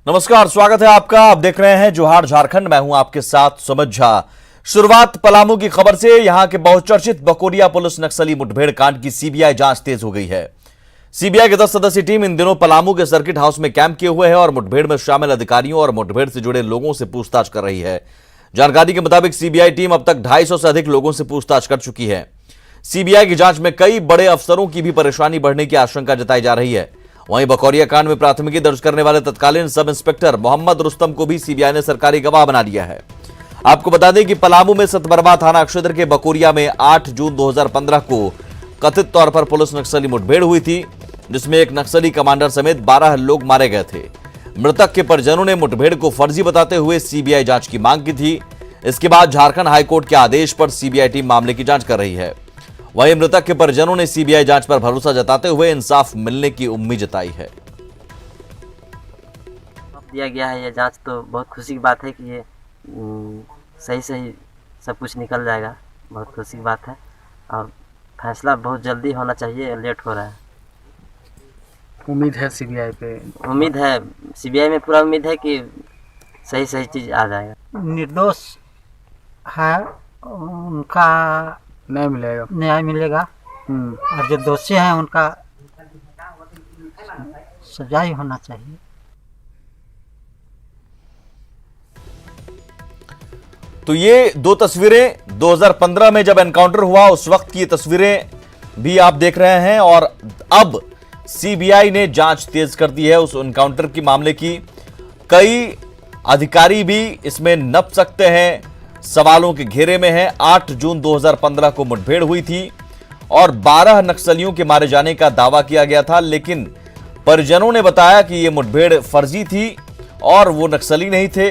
नमस्कार, स्वागत है आपका। आप देख रहे हैं जोहार झारखंड। मैं हूं आपके साथ सुमित झा। शुरुआत पलामू की खबर से। यहां के बहुचर्चित बकोरिया पुलिस नक्सली मुठभेड़ कांड की सीबीआई जांच तेज हो गई है। सीबीआई की 10 सदस्यीय टीम इन दिनों पलामू के सर्किट हाउस में कैंप किए हुए है और मुठभेड़ में शामिल अधिकारियों और मुठभेड़ से जुड़े लोगों से पूछताछ कर रही है। जानकारी के मुताबिक सीबीआई टीम अब तक 250 से अधिक लोगों से पूछताछ कर चुकी है। सीबीआई की जांच में कई बड़े अफसरों की भी परेशानी बढ़ने की आशंका जताई जा रही है। वहीं बकौरिया कांड में प्राथमिकी दर्ज करने वाले तत्कालीन सब इंस्पेक्टर मोहम्मद रुस्तम को भी सीबीआई ने सरकारी गवाह बना लिया है। आपको बता दें कि पलामू में सतबरवा थाना क्षेत्र के बकौरिया में 8 जून 2015 को कथित तौर पर पुलिस नक्सली मुठभेड़ हुई थी, जिसमें एक नक्सली कमांडर समेत 12 लोग मारे गए थे। मृतक के परिजनों ने मुठभेड़ को फर्जी बताते हुए सीबीआई जांच की मांग की थी। इसके बाद झारखंड हाईकोर्ट के आदेश पर सीबीआई टीम मामले की जांच कर रही है। वहीं मृतक के परिजनों ने सीबीआई जांच पर भरोसा जताते हुए इंसाफ मिलने की उम्मीद जताई है। दिया गया है ये जांच, तो बहुत खुशी की बात है कि ये सही सब कुछ निकल जाएगा। बहुत खुशी की बात है और फैसला बहुत जल्दी होना चाहिए, लेट हो रहा है। उम्मीद है सीबीआई पे, उम्मीद है सीबीआई में पूरा उम्मीद है कि सही चीज़ आ जाएगा। निर्दोष है उनका न्याय मिलेगा और जो दोषी हैं उनका सजा ही होना चाहिए। तो ये दो तस्वीरें 2015 में जब एनकाउंटर हुआ उस वक्त की तस्वीरें भी आप देख रहे हैं और अब सीबीआई ने जांच तेज कर दी है उस एनकाउंटर की मामले की। कई अधिकारी भी इसमें नप सकते हैं, सवालों के घेरे में है। 8 जून 2015 को मुठभेड़ हुई थी और 12 नक्सलियों के मारे जाने का दावा किया गया था, लेकिन परिजनों ने बताया कि यह मुठभेड़ फर्जी थी और वो नक्सली नहीं थे।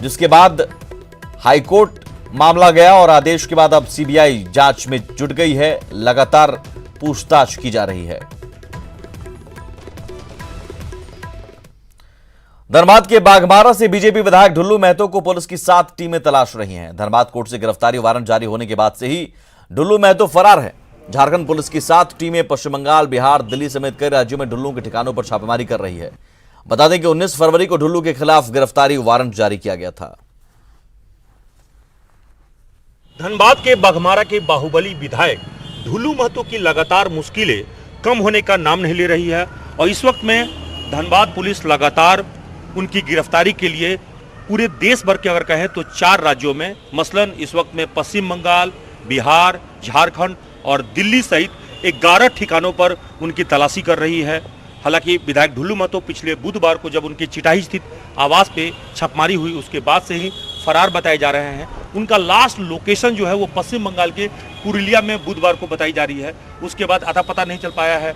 जिसके बाद हाईकोर्ट मामला गया और आदेश के बाद अब सीबीआई जांच में जुट गई है। लगातार पूछताछ की जा रही है। धनबाद के बाघमारा से बीजेपी विधायक ढुल्लू महतो को पुलिस की 7 टीमें तलाश रही हैं। धनबाद कोर्ट से गिरफ्तारी वारंट जारी होने के बाद से ही ढुल्लू महतो फरार है। झारखंड पुलिस की 7 टीमें पश्चिम बंगाल, बिहार, दिल्ली समेत कई राज्यों में ढुल्लू के ठिकानों पर छापेमारी कर रही है। बता दें कि 19 फरवरी को ढुल्लू के खिलाफ गिरफ्तारी वारंट जारी किया गया था। धनबाद के बाघमारा के बाहुबली विधायक ढुल्लू महतो की लगातार मुश्किलें कम होने का नाम नहीं ले रही है और इस वक्त में धनबाद पुलिस लगातार उनकी गिरफ्तारी के लिए पूरे देश भर के अगर कहें तो 4 राज्यों में, मसलन इस वक्त में पश्चिम बंगाल, बिहार, झारखंड और दिल्ली सहित 11 ठिकानों पर उनकी तलाशी कर रही है। हालांकि विधायक ढुल्लू महतो पिछले बुधवार को जब उनके चिटाही स्थित आवास पे छापेमारी हुई उसके बाद से ही फरार बताए जा रहे हैं। उनका लास्ट लोकेशन जो है वो पश्चिम बंगाल के पुरुलिया में बुधवार को बताई जा रही है। उसके बाद अता पता नहीं चल पाया है।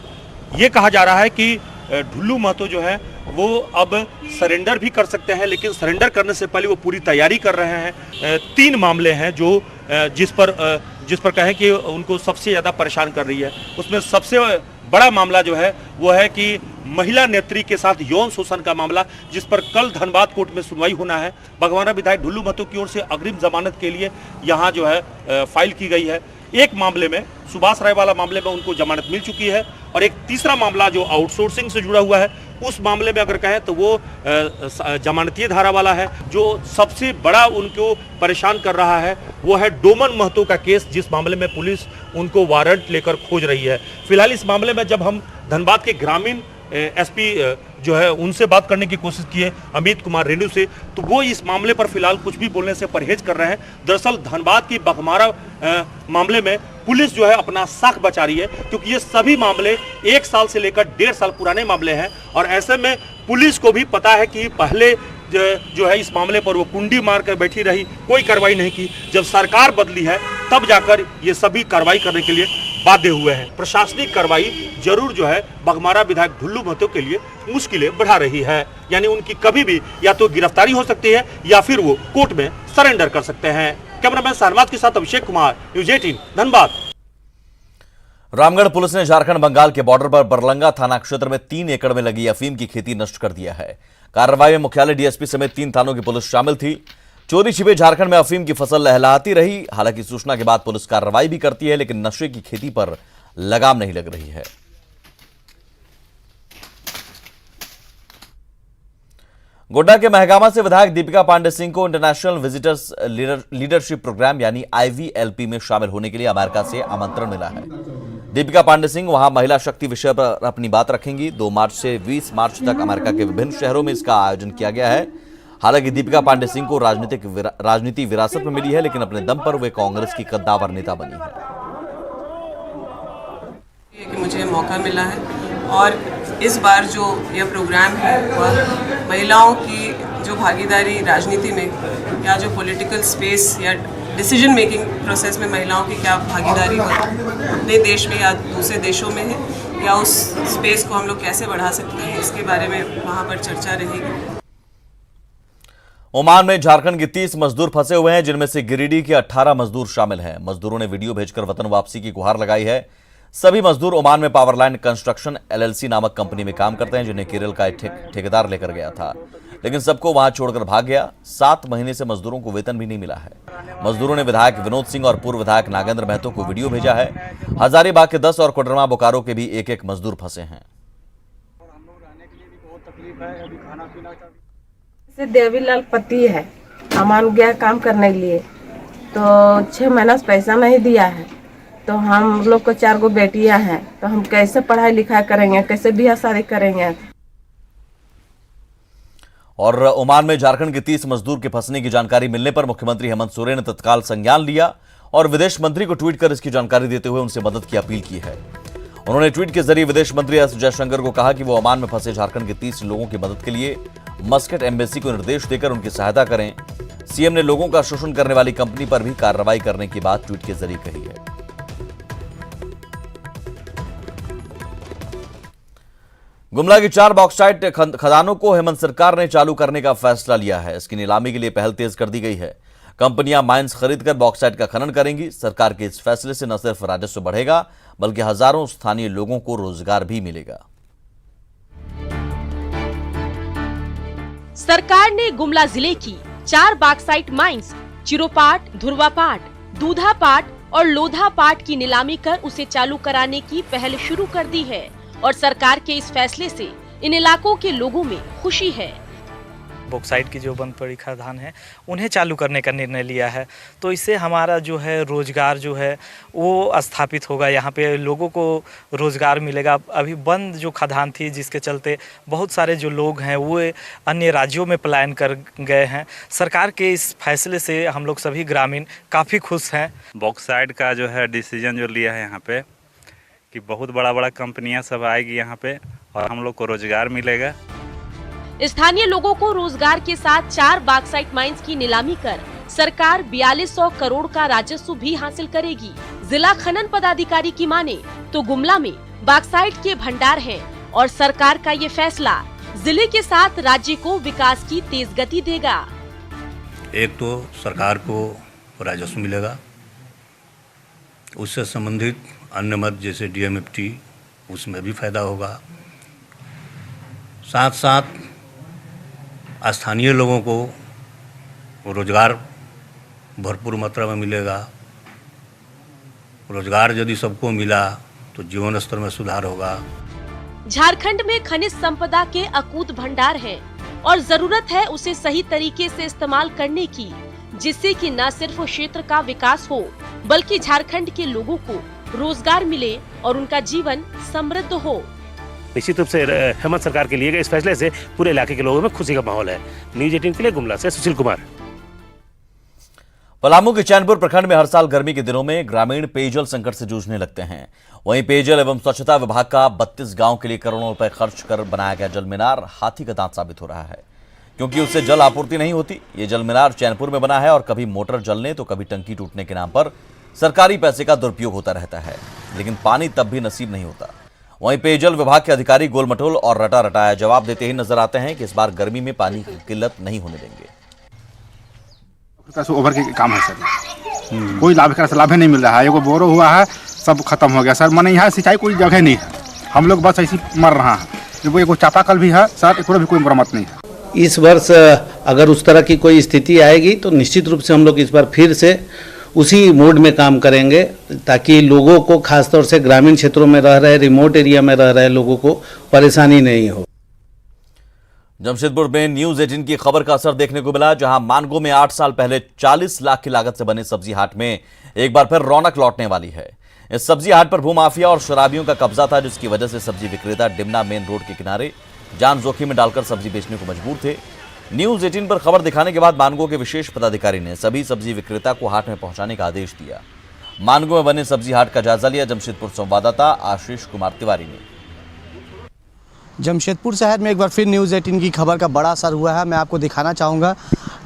ये कहा जा रहा है कि ढुल्लू महतो जो है वो अब सरेंडर भी कर सकते हैं, लेकिन सरेंडर करने से पहले वो पूरी तैयारी कर रहे हैं। 3 मामले हैं जो जिस पर कहें कि उनको सबसे ज़्यादा परेशान कर रही है। उसमें सबसे बड़ा मामला जो है वो है कि महिला नेत्री के साथ यौन शोषण का मामला, जिस पर कल धनबाद कोर्ट में सुनवाई होना है। बाघमारा विधायक ढुल्लू महतो की ओर से अग्रिम जमानत के लिए यहाँ जो है फाइल की गई है। एक मामले में सुभाष राय वाला मामले में उनको जमानत मिल चुकी है और एक तीसरा मामला जो आउटसोर्सिंग से जुड़ा हुआ है उस मामले में अगर कहें तो वो जमानतीय धारा वाला है। जो सबसे बड़ा उनको परेशान कर रहा है वो है डोमन महतो का केस, जिस मामले में पुलिस उनको वारंट लेकर खोज रही है। फिलहाल इस मामले में जब हम धनबाद के ग्रामीण एसपी जो है उनसे बात करने की कोशिश की है, अमित कुमार रेणु से, तो वो इस मामले पर फिलहाल कुछ भी बोलने से परहेज कर रहे हैं। दरअसल धनबाद की बाघमारा मामले में पुलिस जो है अपना साख बचा रही है, क्योंकि ये सभी मामले 1 साल से लेकर 1.5 साल पुराने मामले हैं और ऐसे में पुलिस को भी पता है कि पहले जो है इस मामले पर वो कुंडी मार कर बैठी रही, कोई कार्रवाई नहीं की। जब सरकार बदली है तब जाकर ये सभी कार्रवाई करने के लिए बाध्य हुए हैं। प्रशासनिक कार्रवाई जरूर जो है बाघमारा विधायक ढुल्लू महतो के लिए मुश्किलें बढ़ा रही है। यानी उनकी कभी भी या तो गिरफ्तारी हो सकती है या फिर वो कोर्ट में सरेंडर कर सकते हैं। कैमरामैन सारनाथ के साथ अभिषेक कुमार, न्यूज़ 18 धनबाद। रामगढ़ पुलिस ने झारखंड बंगाल के बॉर्डर पर बरलंगा थाना क्षेत्र में 3 एकड़ में लगी अफीम की खेती नष्ट कर दिया है। कार्रवाई में मुख्यालय डीएसपी समेत 3 थानों की पुलिस शामिल थी। चोरी छिपे झारखंड में अफीम की फसल लहलहाती रही। हालांकि सूचना के बाद पुलिस कार्रवाई भी करती है, लेकिन नशे की खेती पर लगाम नहीं लग रही है। गोड्डा के महगामा से विधायक दीपिका पांडे सिंह को इंटरनेशनल विजिटर्स लीडरशिप प्रोग्राम यानी IVLP में शामिल होने के लिए अमेरिका से आमंत्रण मिला है। दीपिका पांडे सिंह वहां महिला शक्ति विषय पर अपनी बात रखेंगी। 2 मार्च से 20 मार्च तक अमेरिका के विभिन्न शहरों में इसका आयोजन किया गया है। हालांकि दीपिका पांडे सिंह को राजनीति विरासत में मिली है, लेकिन अपने दम पर वे कांग्रेस की कद्दावर नेता बनी है। कि मुझे मौका मिला है और इस बार जो यह प्रोग्राम है वह महिलाओं की जो भागीदारी राजनीति में या जो पॉलिटिकल स्पेस या डिसीजन मेकिंग प्रोसेस में महिलाओं की क्या भागीदारी हो अपने देश में या दूसरे देशों में है, या उस स्पेस को हम लोग कैसे बढ़ा सकते हैं, इसके बारे में वहाँ पर चर्चा रहेगी। ओमान में झारखंड के 30 मजदूर फंसे हुए हैं, जिनमें से गिरिडीह के 18 मजदूर शामिल हैं। मजदूरों ने वीडियो भेजकर वतन वापसी की गुहार लगाई है। सभी मजदूर ओमान में पावरलाइन कंस्ट्रक्शन LLC नामक कंपनी में काम करते हैं, जिन्हें केरल का एक ठेकेदार लेकर गया था, लेकिन सबको वहां छोड़कर भाग गया। 7 महीने से मजदूरों को वेतन भी नहीं मिला है। मजदूरों ने विधायक विनोद सिंह और पूर्व विधायक नागेंद्र महतो को वीडियो भेजा है। हजारीबाग के 10 और कोडरमा बोकारो के भी एक मजदूर फंसे हैं। देवीलाल पति है, अमान गया काम करने के लिए, तो 6 महीना से पैसा नहीं दिया है। तो हम लोग को 4 गो बेटियां हैं, तो हम कैसे पढ़ाई लिखाई करेंगे, कैसे ब्याह शादी करेंगे। और ओमान में झारखंड के 30 मजदूर के फंसने की जानकारी मिलने पर मुख्यमंत्री हेमंत सोरेन ने तत्काल संज्ञान लिया और विदेश मंत्री को ट्वीट कर इसकी जानकारी देते हुए उनसे मदद की अपील की है। उन्होंने ट्वीट के जरिए विदेश मंत्री एस जयशंकर को कहा कि वो ओमान में फंसे झारखंड के 30 लोगों की मदद के लिए मस्कट एम्बेसी को निर्देश देकर उनकी सहायता करें। सीएम ने लोगों का शोषण करने वाली कंपनी पर भी कार्रवाई करने की बात ट्वीट के जरिए कही है। गुमला की 4 बॉक्साइट खदानों को हेमंत सरकार ने चालू करने का फैसला लिया है। इसकी नीलामी के लिए पहल तेज कर दी गई है। कंपनियां माइंस खरीदकर बॉक्साइट का खनन करेंगी। सरकार के इस फैसले से न सिर्फ राजस्व बढ़ेगा, बल्कि हजारों स्थानीय लोगों को रोजगार भी मिलेगा। सरकार ने गुमला जिले की 4 बॉक्साइट माइंस चिरोपाट, धुरवापाट, दूधापाट और लोधापाट की नीलामी कर उसे चालू कराने की पहल शुरू कर दी है और सरकार के इस फैसले से इन इलाकों के लोगों में खुशी है। बॉक्साइट की जो बंद पड़ी खदान है उन्हें चालू करने का निर्णय लिया है, तो इससे हमारा जो है रोजगार जो है वो स्थापित होगा। यहाँ पे लोगों को रोजगार मिलेगा। अभी बंद जो खदान थी जिसके चलते बहुत सारे जो लोग हैं वो अन्य राज्यों में पलायन कर गए हैं। सरकार के इस फैसले से हम लोग सभी ग्रामीण काफ़ी खुश हैं। बॉक्साइट का जो है डिसीजन जो लिया है यहाँ पे कि बहुत बड़ा कंपनियां सब आएगी यहाँ पे और हम लोग को रोजगार मिलेगा। स्थानीय लोगों को रोजगार के साथ 4 बॉक्साइट माइंस की नीलामी कर सरकार 4200 करोड़ का राजस्व भी हासिल करेगी। जिला खनन पदाधिकारी की माने तो गुमला में बॉक्साइट के भंडार हैं और सरकार का ये फैसला जिले के साथ राज्य को विकास की तेज गति देगा। एक तो सरकार को राजस्व मिलेगा, उससे संबंधित अन्य मद जैसे DMFT उसमें भी फायदा होगा। साथ साथ स्थानीय लोगों को रोजगार भरपूर मात्रा में मिलेगा। रोजगार यदि सबको मिला तो जीवन स्तर में सुधार होगा। झारखंड में खनिज संपदा के अकूत भंडार हैं और जरूरत है उसे सही तरीके से इस्तेमाल करने की, जिससे कि न सिर्फ क्षेत्र का विकास हो बल्कि झारखंड के लोगों को रोजगार मिले और उनका जीवन समृद्ध हो। निश्चित रूप से हेमंत सरकार के लिए गए इस फैसले से पूरे इलाके के लोगों में खुशी का माहौल है। न्यूज 18 के लिए गुमला से सुशील कुमार। पलामू के चैनपुर प्रखंड में हर साल गर्मी के दिनों में ग्रामीण पेयजल संकट से जूझने लगते हैं। वहीं पेयजल एवं स्वच्छता विभाग का 32 गांव के लिए करोड़ों रुपए खर्च कर बनाया गया जल मीनार हाथी का दांत साबित हो रहा है, क्योंकि उससे जल आपूर्ति नहीं होती। ये जल मीनार चैनपुर में बना है और कभी मोटर जलने तो कभी टंकी टूटने के नाम पर सरकारी पैसे का दुरुपयोग होता रहता है, लेकिन पानी तब भी नसीब नहीं होता। वहीं पेयजल विभाग के अधिकारी गोल मटोल और रटा रटाया जवाब देते ही नजर आते हैं कि इस बार गर्मी में पानी की किल्लत नहीं होने देंगे। ओवर के काम है सर, कोई लाभ नहीं मिल रहा है। एगो बोरो हुआ है, सब खत्म हो गया सर। माने यहाँ सिंचाई कोई जगह नहीं है, हम लोग बस ऐसी मर रहा है। वो एगो चापाकल भी है सर, एक भी कोई मरम्मत नहीं है। इस वर्ष अगर उस तरह की कोई स्थिति आएगी तो निश्चित रूप से हम लोग इस बार फिर से उसी मोड में काम करेंगे, ताकि लोगों को, खासतौर से ग्रामीण क्षेत्रों में रह रहे, रिमोट एरिया में रह रहे लोगों को परेशानी नहीं हो। जमशेदपुर में न्यूज 18 की खबर का असर देखने को मिला, जहां मानगो में 8 साल पहले 40 लाख की लागत से बने सब्जी हाट में एक बार फिर रौनक लौटने वाली है। इस सब्जी हाट पर भूमाफिया और शराबियों का कब्जा था, जिसकी वजह से सब्जी विक्रेता डिमना मेन रोड के किनारे जान जोखिम में डालकर सब्जी बेचने को मजबूर थे। न्यूज 18 पर खबर दिखाने के बाद मानगो के विशेष पदाधिकारी ने सभी सब्जी विक्रेता को हाट में पहुंचाने का आदेश दिया। मानगो में बने सब्जी हाट का जायजा लिया जमशेदपुर संवाददाता आशीष कुमार तिवारी ने। जमशेदपुर शहर में एक बार फिर न्यूज़ 18 की खबर का बड़ा असर हुआ है। मैं आपको दिखाना चाहूँगा,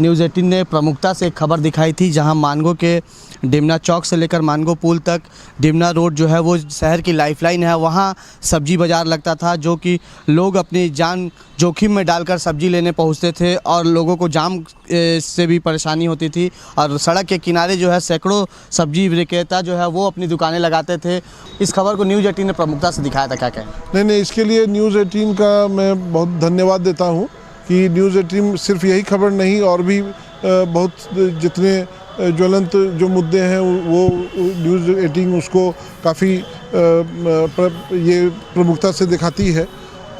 न्यूज़ 18 ने प्रमुखता से एक खबर दिखाई थी, जहां मानगो के डिमना चौक से लेकर मानगो पुल तक डिमना रोड जो है वो शहर की लाइफलाइन है। वहां सब्जी बाज़ार लगता था, जो कि लोग अपनी जान जोखिम में डालकर सब्जी लेने पहुंचते थे और लोगों को जाम से भी परेशानी होती थी। और सड़क के किनारे जो है सैकड़ों सब्जी विक्रेता जो है वो अपनी दुकानें लगाते थे। इस खबर को न्यूज़ 18 ने प्रमुखता से दिखाया था। क्या कहें? नहीं, इसके लिए न्यूज़ 18 का मैं बहुत धन्यवाद देता हूँ कि न्यूज़ 18 सिर्फ यही खबर नहीं, और भी बहुत जितने ज्वलंत जो मुद्दे हैं वो न्यूज़ 18 उसको काफ़ी ये प्रमुखता से दिखाती है,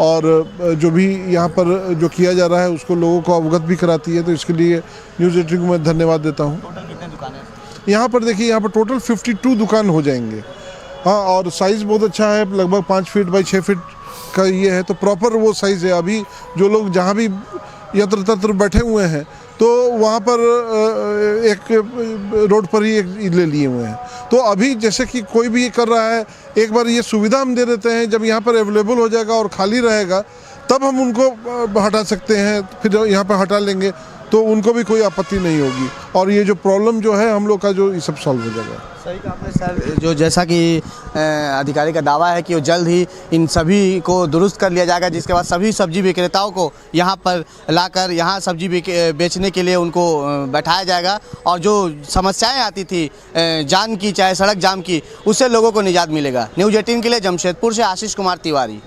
और जो भी यहाँ पर जो किया जा रहा है उसको लोगों को अवगत भी कराती है। तो इसके लिए न्यूज़ 18 को मैं धन्यवाद देता हूँ। टोटल कितने दुकानें? यहाँ पर देखिए, यहाँ पर टोटल 52 दुकान हो जाएंगे। हाँ, और साइज़ बहुत अच्छा है, लगभग 5 फीट बाई 6 फीट का ये है, तो प्रॉपर वो साइज़ है। अभी जो लोग जहाँ भी यत्र तत्र बैठे हुए हैं तो वहाँ पर एक रोड पर ही एक ले लिए हुए हैं। तो अभी जैसे कि कोई भी कर रहा है, एक बार ये सुविधा हम दे देते हैं, जब यहाँ पर अवेलेबल हो जाएगा और खाली रहेगा तब हम उनको हटा सकते हैं, फिर यहाँ पर हटा लेंगे तो उनको भी कोई आपत्ति नहीं होगी, और ये जो प्रॉब्लम जो है हम लोग का जो ये सब सॉल्व हो जाएगा। सही कहा आपने सर, जो जैसा कि अधिकारी का दावा है कि वो जल्द ही इन सभी को दुरुस्त कर लिया जाएगा, जिसके बाद सभी सब्जी विक्रेताओं को यहाँ पर लाकर यहाँ सब्जी बेचने के लिए उनको बैठाया जाएगा, और जो समस्याएं आती थी जान की चाहे सड़क जाम की, उससे लोगों को निजात मिलेगा। न्यूज़ 18 के लिए जमशेदपुर से आशीष कुमार तिवारी।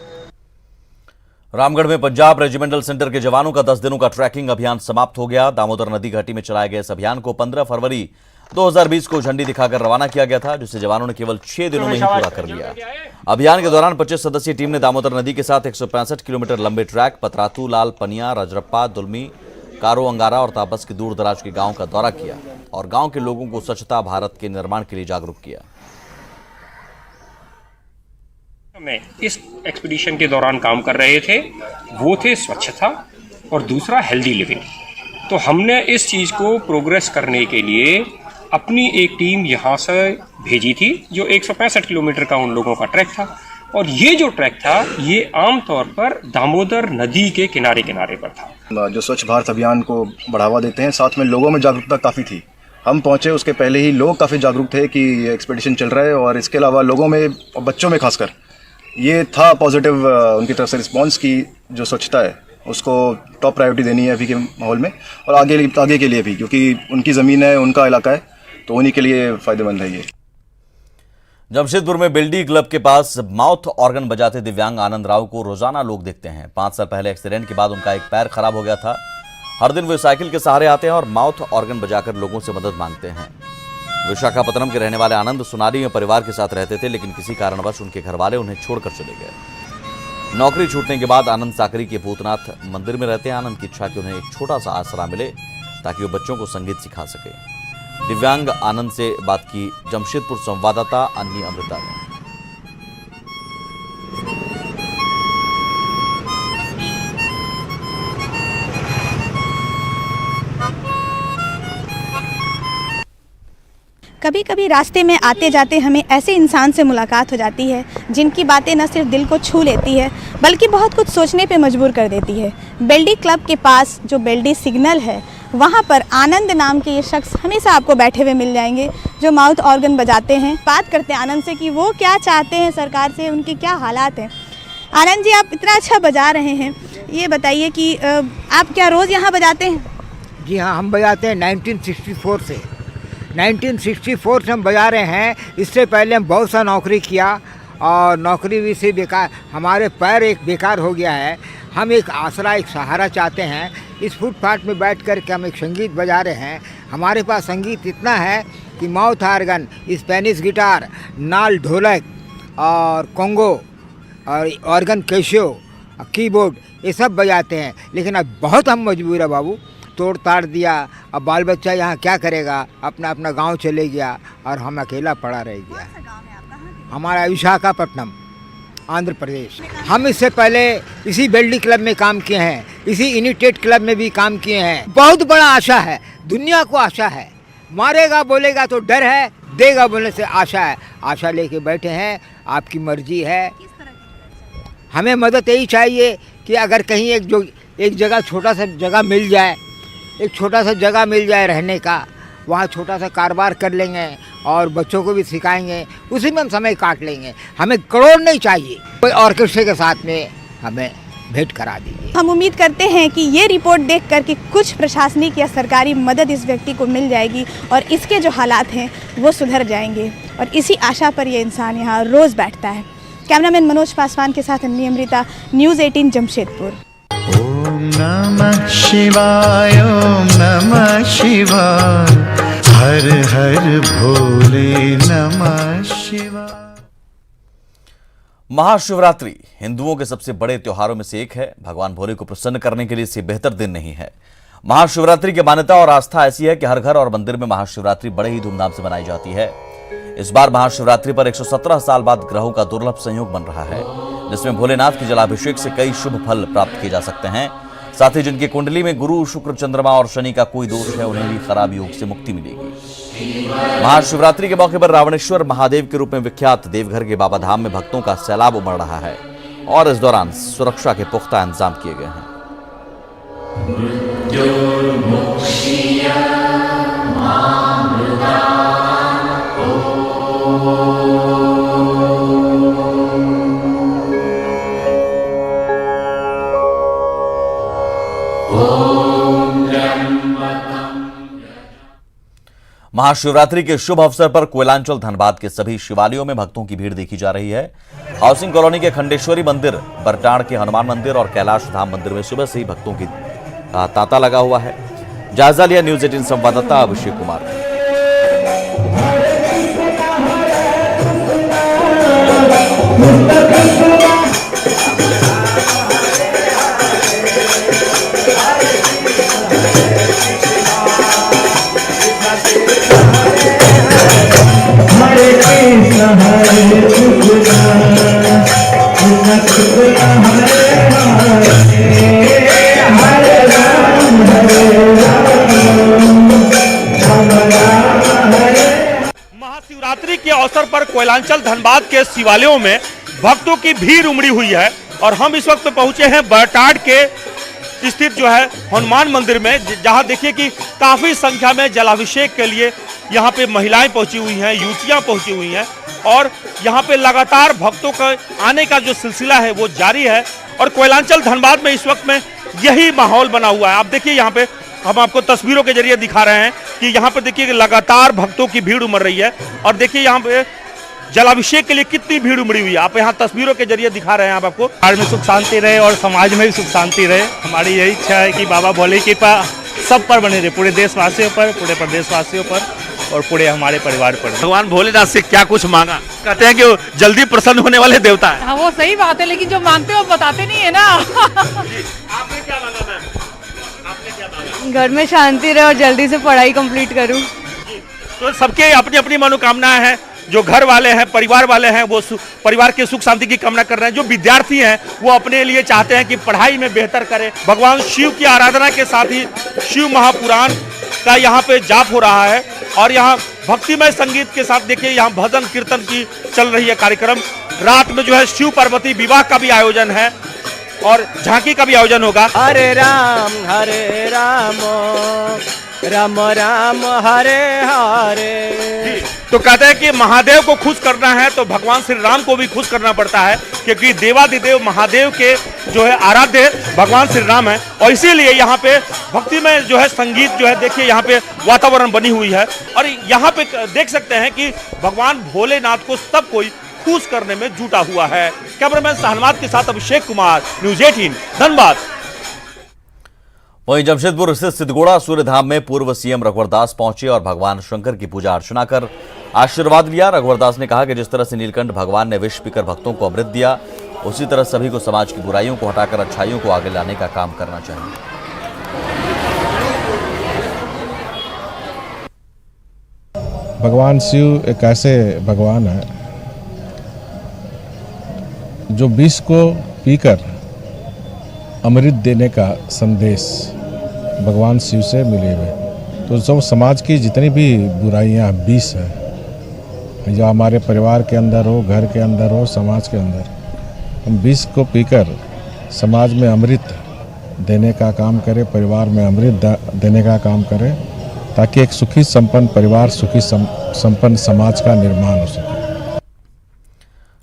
रामगढ़ में पंजाब रेजिमेंटल सेंटर के जवानों का 10 दिनों का ट्रैकिंग अभियान समाप्त हो गया। दामोदर नदी घाटी में चलाए गए इस अभियान को 15 फरवरी 2020 को झंडी दिखाकर रवाना किया गया था, जिसे जवानों ने केवल 6 दिनों में ही पूरा कर लिया। अभियान के दौरान 25 सदस्यीय टीम ने दामोदर नदी के साथ 165 किलोमीटर लंबे ट्रैक पतरातू, लाल पनिया, रजरप्पा, दुलमी, कारो, अंगारा और तापस के दूर दराज के गाँव का दौरा किया और गाँव के लोगों को स्वच्छता भारत के निर्माण के लिए जागरूक किया। में इस एक्सपीडिशन के दौरान काम कर रहे थे वो थे स्वच्छता और दूसरा हेल्दी लिविंग। तो हमने इस चीज़ को प्रोग्रेस करने के लिए अपनी एक टीम यहाँ से भेजी थी, जो 165 किलोमीटर का उन लोगों का ट्रैक था। और ये जो ट्रैक था ये आमतौर पर दामोदर नदी के किनारे किनारे पर था। जो स्वच्छ भारत अभियान को बढ़ावा देते हैं, साथ में लोगों में जागरूकता काफ़ी थी। हम पहुँचे उसके पहले ही लोग काफ़ी जागरूक थे कि एक्सपीडिशन चल रहा है, और इसके अलावा लोगों में और बच्चों में खासकर ये था पॉजिटिव उनकी तरफ से रिस्पांस की जो स्वच्छता है उसको टॉप प्रायोरिटी देनी है अभी के माहौल में, और आगे के लिए भी, क्योंकि उनकी ज़मीन है, उनका इलाका है, तो उन्हीं के लिए फ़ायदेमंद है ये। जमशेदपुर में बिल्डी क्लब के पास माउथ ऑर्गन बजाते दिव्यांग आनंद राव को रोजाना लोग देखते हैं। 5 साल पहले एक्सीडेंट के बाद उनका एक पैर खराब हो गया था। हर दिन वे साइकिल के सहारे आते हैं और माउथ ऑर्गन बजाकर लोगों से मदद मांगते हैं। विशाखापत्तनम के रहने वाले आनंद सोनारी में परिवार के साथ रहते थे, लेकिन किसी कारणवश उनके घरवाले उन्हें छोड़कर चले गए। नौकरी छूटने के बाद आनंद साकरी के भूतनाथ मंदिर में रहते हैं। आनंद की इच्छा कि उन्हें एक छोटा सा आसरा मिले ताकि वो बच्चों को संगीत सिखा सके। दिव्यांग आनंद से बात की जमशेदपुर संवाददाता अन्नी अमृता ने। कभी कभी रास्ते में आते जाते हमें ऐसे इंसान से मुलाकात हो जाती है जिनकी बातें न सिर्फ दिल को छू लेती है बल्कि बहुत कुछ सोचने पे मजबूर कर देती है। बेल्डी क्लब के पास जो बेल्डी सिग्नल है वहाँ पर आनंद नाम के ये शख्स हमेशा आपको बैठे हुए मिल जाएंगे जो माउथ ऑर्गन बजाते हैं। बात करते हैं आनंद से कि वो क्या चाहते हैं सरकार से, उनके क्या हालात हैं। आनंद जी, आप इतना अच्छा बजा रहे हैं, ये बताइए कि आप क्या रोज़ यहाँ बजाते हैं? जी हाँ, हम बजाते हैं 1964 से। 1964 से हम बजा रहे हैं। इससे पहले हम बहुत सा नौकरी किया और नौकरी भी से बेकार, हमारे पैर एक बेकार हो गया है। हम एक आसरा, एक सहारा चाहते हैं। इस फुटपाथ में बैठ कर के हम एक संगीत बजा रहे हैं। हमारे पास संगीत इतना है कि माउथ ऑर्गन, स्पेनिश गिटार, नाल ढोलक और कोंगो और ऑर्गन कैशियो कीबोर्ड, ये सब बजाते हैं। लेकिन अब बहुत हम मजबूर है बाबू, तोड़ ताड़ दिया। अब बाल बच्चा यहाँ क्या करेगा, अपना अपना गांव चले गया और हम अकेला पड़ा रह गया। हमारा विशाखापट्टनम, आंध्र प्रदेश। हम इससे पहले इसी बेल्डी क्लब में काम किए हैं, इसी यूनाइटेड क्लब में भी काम किए हैं। बहुत बड़ा आशा है, दुनिया को आशा है। मारेगा बोलेगा तो डर है, देगा बोलने से आशा है। आशा लेके बैठे हैं, आपकी मर्जी है। हमें मदद यही चाहिए कि अगर कहीं एक जगह छोटा सा जगह मिल जाए, एक छोटा सा जगह मिल जाए रहने का, वहाँ छोटा सा कारोबार कर लेंगे और बच्चों को भी सिखाएंगे, उसी में हम समय काट लेंगे। हमें करोड़ नहीं चाहिए, कोई ऑर्केस्ट्रे के साथ में हमें भेंट करा दीजिए। हम उम्मीद करते हैं कि ये रिपोर्ट देखकर कि कुछ प्रशासनिक या सरकारी मदद इस व्यक्ति को मिल जाएगी और इसके जो हालात हैं वो सुधर जाएंगे, और इसी आशा पर ये इंसान यहाँ रोज़ बैठता है। कैमरामैन मनोज पासवान के साथ अन्नी अमृता, न्यूज़ 18 जमशेदपुर। ओम नमः शिवाय, ओम नमः शिवाय, हर हर भोले नमः शिवाय। महाशिवरात्रि हिंदुओं के सबसे बड़े त्योहारों में से एक है। भगवान भोले को प्रसन्न करने के लिए इससे बेहतर दिन नहीं है। महाशिवरात्रि की मान्यता और आस्था ऐसी है कि हर घर और मंदिर में महाशिवरात्रि बड़े ही धूमधाम से मनाई जाती है। इस बार महाशिवरात्रि पर 117 साल बाद ग्रहों का दुर्लभ संयोग बन रहा है, जिसमें भोलेनाथ के जलाभिषेक से कई शुभ फल प्राप्त किए जा सकते हैं। साथ ही जिनकी कुंडली में गुरु, शुक्र, चंद्रमा और शनि का कोई दोष है, उन्हें भी खराब योग से मुक्ति मिलेगी। महाशिवरात्रि के मौके पर रावणेश्वर महादेव के रूप में विख्यात देवघर के बाबा धाम में भक्तों का सैलाब उमड़ रहा है और इस दौरान सुरक्षा के पुख्ता इंतजाम किए गए हैं। महाशिवरात्रि के शुभ अवसर पर कोयलांचल धनबाद के सभी शिवालयों में भक्तों की भीड़ देखी जा रही है। हाउसिंग कॉलोनी के खंडेश्वरी मंदिर, बरटाड़ के हनुमान मंदिर और कैलाश धाम मंदिर में सुबह से ही भक्तों की तांता लगा हुआ है। जायजा लिया न्यूज़ 18 संवाददाता अभिषेक कुमार। महाशिवरात्रि के अवसर पर कोयलांचल धनबाद के शिवालयों में भक्तों की भीड़ उमड़ी हुई है और हम इस वक्त पहुंचे हैं बरटाड़ के स्थित जो है हनुमान मंदिर में, जहां देखिए कि काफी संख्या में जलाभिषेक के लिए यहां पे महिलाएं पहुंची हुई हैं, युवतियां पहुंची हुई हैं और यहां पे लगातार भक्तों का आने का जो सिलसिला है वो जारी है। और कोयलांचल धनबाद में इस वक्त में यही माहौल बना हुआ है। आप देखिए यहाँ पे हम आपको तस्वीरों के जरिए दिखा रहे हैं कि यहाँ पे देखिए लगातार भक्तों की भीड़ उमड़ रही है और देखिए यहाँ पे जलाभिषेक के लिए कितनी भीड़ उमड़ी हुई है। आप यहाँ तस्वीरों के जरिए दिखा रहे हैं आप आपको। घर में सुख शांति रहे और समाज में भी सुख शांति रहे। हमारी यही इच्छा है कि बाबा भोले की कृपा सब पर बने रहे, पूरे देशवासियों पर, पूरे प्रदेशवासियों पर और पूरे हमारे परिवार पर। भगवान भोलेनाथ से क्या कुछ मांगा? कहते हैं कि वो जल्दी प्रसन्न होने वाले देवता है। हाँ, वो सही बात है, लेकिन जो मांगते हो बताते नहीं है ना। आपने क्या मांगा मैम? आपने क्या मांगा? घर में शांति रहे और जल्दी से पढ़ाई कंप्लीट करूं। तो सबके अपनी अपनी मनोकामनाएं हैं। जो घर वाले हैं, परिवार वाले हैं, वो परिवार के सुख शांति की कामना कर रहे हैं। जो विद्यार्थी हैं वो अपने लिए चाहते हैं कि पढ़ाई में बेहतर करें। भगवान शिव की आराधना के साथ ही शिव महापुराण का यहाँ पे जाप हो रहा है और यहाँ भक्तिमय संगीत के साथ देखिए यहाँ भजन कीर्तन की चल रही है कार्यक्रम। रात में जो है शिव पार्वती विवाह का भी आयोजन है और झांकी का भी आयोजन होगा। हरे राम राम राम हरे हरे। तो कहते हैं कि महादेव को खुश करना है तो भगवान श्री राम को भी खुश करना पड़ता है, क्योंकि देवादिदेव महादेव के जो है आराध्य भगवान श्री राम है। और इसीलिए यहाँ पे भक्ति में जो है संगीत जो है देखिए यहाँ पे वातावरण बनी हुई है और यहाँ पे देख सकते हैं कि भगवान भोलेनाथ को सब कोई खुश करने में जुटा हुआ है। कैमरामैन सहनवाद के साथ अभिषेक कुमार, न्यूज़ 18 धनबाद। वहीं जमशेदपुर स्थित सिद्धगोड़ा सूर्य धाम में पूर्व सीएम रघुवर दास पहुंचे और भगवान शंकर की पूजा अर्चना कर आशीर्वाद लिया। रघुवर दास ने कहा कि जिस तरह से नीलकंठ भगवान ने विष पीकर भक्तों को अमृत दिया, उसी तरह सभी को समाज की बुराइयों को हटाकर अच्छाइयों को आगे लाने का काम करना चाहिए। भगवान शिव एक ऐसे भगवान है जो विष को पीकर अमृत देने का संदेश भगवान शिव से मिले हुए। तो जो समाज की जितनी भी बुराइयां विष है, जो हमारे परिवार के अंदर हो, घर के अंदर हो, समाज के अंदर, हम विष को पीकर समाज में अमृत देने का काम करें, परिवार में अमृत देने का काम करें, ताकि एक सुखी संपन्न परिवार, सुखी संपन्न समाज का निर्माण हो सके।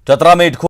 चतरा में